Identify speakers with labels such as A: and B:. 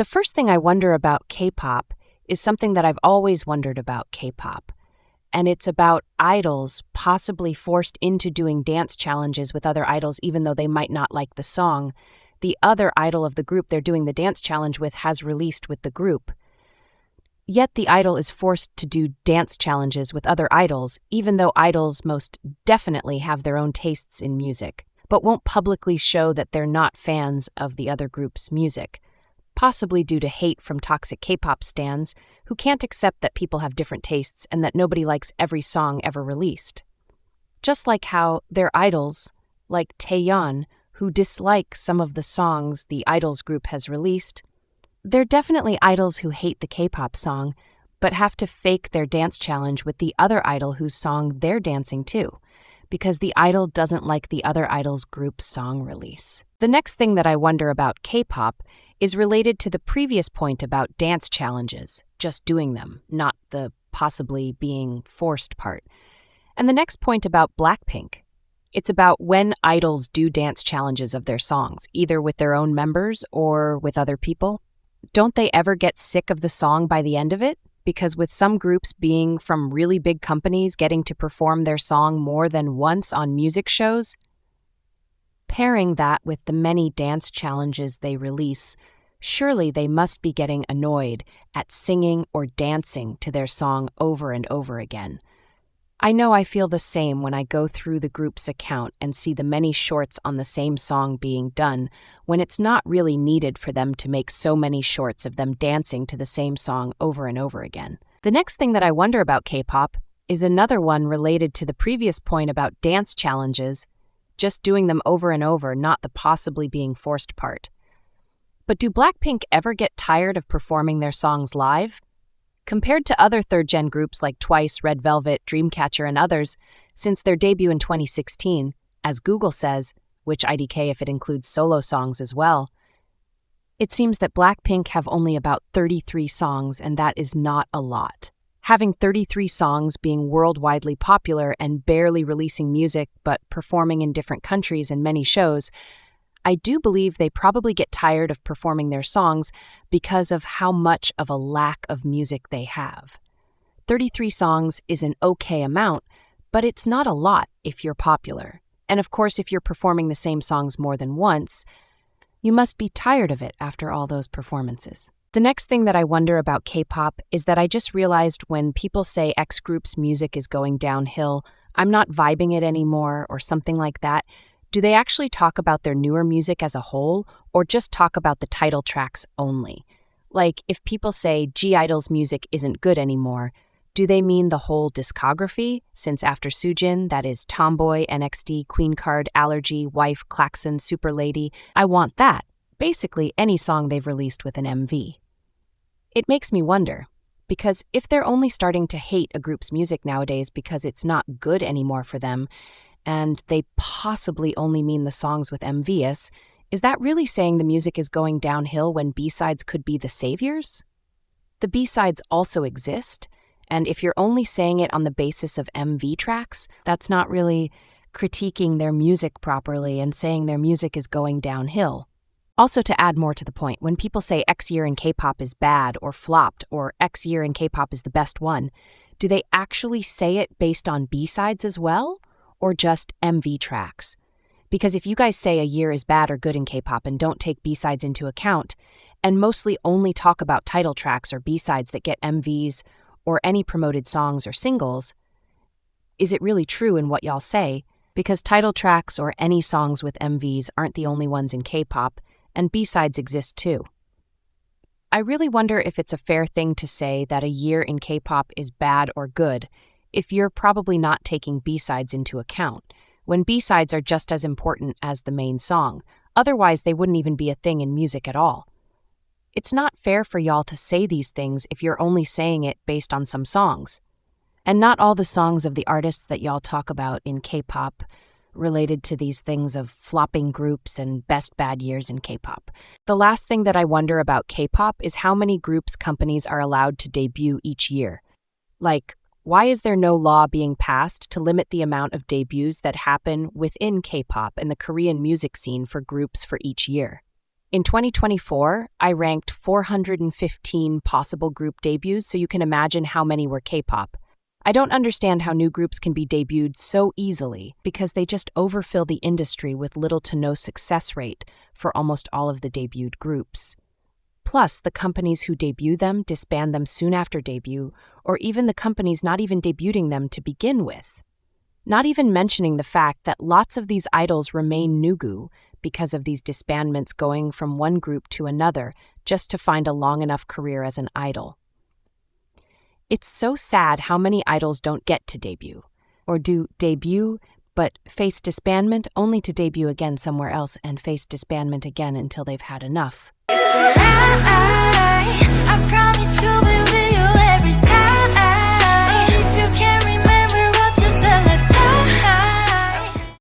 A: The first thing I wonder about K-pop is something that I've always wondered about K-pop, and it's about idols possibly forced into doing dance challenges with other idols even though they might not like the song the other idol of the group they're doing the dance challenge with has released with the group. Yet the idol is forced to do dance challenges with other idols, even though idols most definitely have their own tastes in music, but won't publicly show that they're not fans of the other group's music, possibly due to hate from toxic K-pop stans who can't accept that people have different tastes and that nobody likes every song ever released. Just like how their idols, like Taeyeon, who dislike some of the songs the idols group has released, they're definitely idols who hate the K-pop song, but have to fake their dance challenge with the other idol whose song they're dancing to, because the idol doesn't like the other idol's group's song release. The next thing that I wonder about K-pop is related to the previous point about dance challenges, just doing them, not the possibly being forced part. And the next point about Blackpink. It's about when idols do dance challenges of their songs, either with their own members or with other people. Don't they ever get sick of the song by the end of it? Because with some groups being from really big companies getting to perform their song more than once on music shows, pairing that with the many dance challenges they release, surely they must be getting annoyed at singing or dancing to their song over and over again. I know I feel the same when I go through the group's account and see the many shorts on the same song being done, when it's not really needed for them to make so many shorts of them dancing to the same song over and over again. The next thing that I wonder about K-pop is another one related to the previous point about dance challenges, just doing them over and over, not the possibly being forced part. But do Blackpink ever get tired of performing their songs live? Compared to other third-gen groups like Twice, Red Velvet, Dreamcatcher, and others, since their debut in 2016, as Google says, which IDK if it includes solo songs as well, it seems that Blackpink have only about 33 songs, and that is not a lot. Having 33 songs, being worldwide popular, and barely releasing music but performing in different countries and many shows, I do believe they probably get tired of performing their songs because of how much of a lack of music they have. 33 songs is an okay amount, but it's not a lot if you're popular. And of course, if you're performing the same songs more than once, you must be tired of it after all those performances. The next thing that I wonder about K-pop is that I just realized when people say X group's music is going downhill, I'm not vibing it anymore or something like that. Do they actually talk about their newer music as a whole, or just talk about the title tracks only? Like, if people say G-Idol's music isn't good anymore, do they mean the whole discography? Since after Soojin, that is Tomboy, NXT, Queen Card, Allergy, Wife, Klaxon, Super Lady, I want that. Basically, any song they've released with an MV. It makes me wonder, because if they're only starting to hate a group's music nowadays because it's not good anymore for them, and they possibly only mean the songs with MVs, is that really saying the music is going downhill when B-sides could be the saviors? The B-sides also exist, and if you're only saying it on the basis of MV tracks, that's not really critiquing their music properly and saying their music is going downhill. Also, to add more to the point, when people say X year in K-pop is bad or flopped or X year in K-pop is the best one, do they actually say it based on B-sides as well? Or just MV tracks? Because if you guys say a year is bad or good in K-pop and don't take B-sides into account, and mostly only talk about title tracks or B-sides that get MVs or any promoted songs or singles, is it really true in what y'all say? Because title tracks or any songs with MVs aren't the only ones in K-pop, and B-sides exist too. I really wonder if it's a fair thing to say that a year in K-pop is bad or good, if you're probably not taking B-sides into account, when B-sides are just as important as the main song. Otherwise, they wouldn't even be a thing in music at all. It's not fair for y'all to say these things if you're only saying it based on some songs. And not all the songs of the artists that y'all talk about in K-pop related to these things of flopping groups and best bad years in K-pop. The last thing that I wonder about K-pop is how many groups companies are allowed to debut each year. Like, why is there no law being passed to limit the amount of debuts that happen within K-pop and the Korean music scene for groups for each year? In 2024, I ranked 415 possible group debuts, so you can imagine how many were K-pop. I don't understand how new groups can be debuted so easily because they just overfill the industry with little to no success rate for almost all of the debuted groups. Plus, the companies who debut them disband them soon after debut, or even the companies not even debuting them to begin with. Not even mentioning the fact that lots of these idols remain nugu because of these disbandments going from one group to another just to find a long enough career as an idol. It's so sad how many idols don't get to debut, or do debut but face disbandment only to debut again somewhere else and face disbandment again until they've had enough.
B: I promise to be with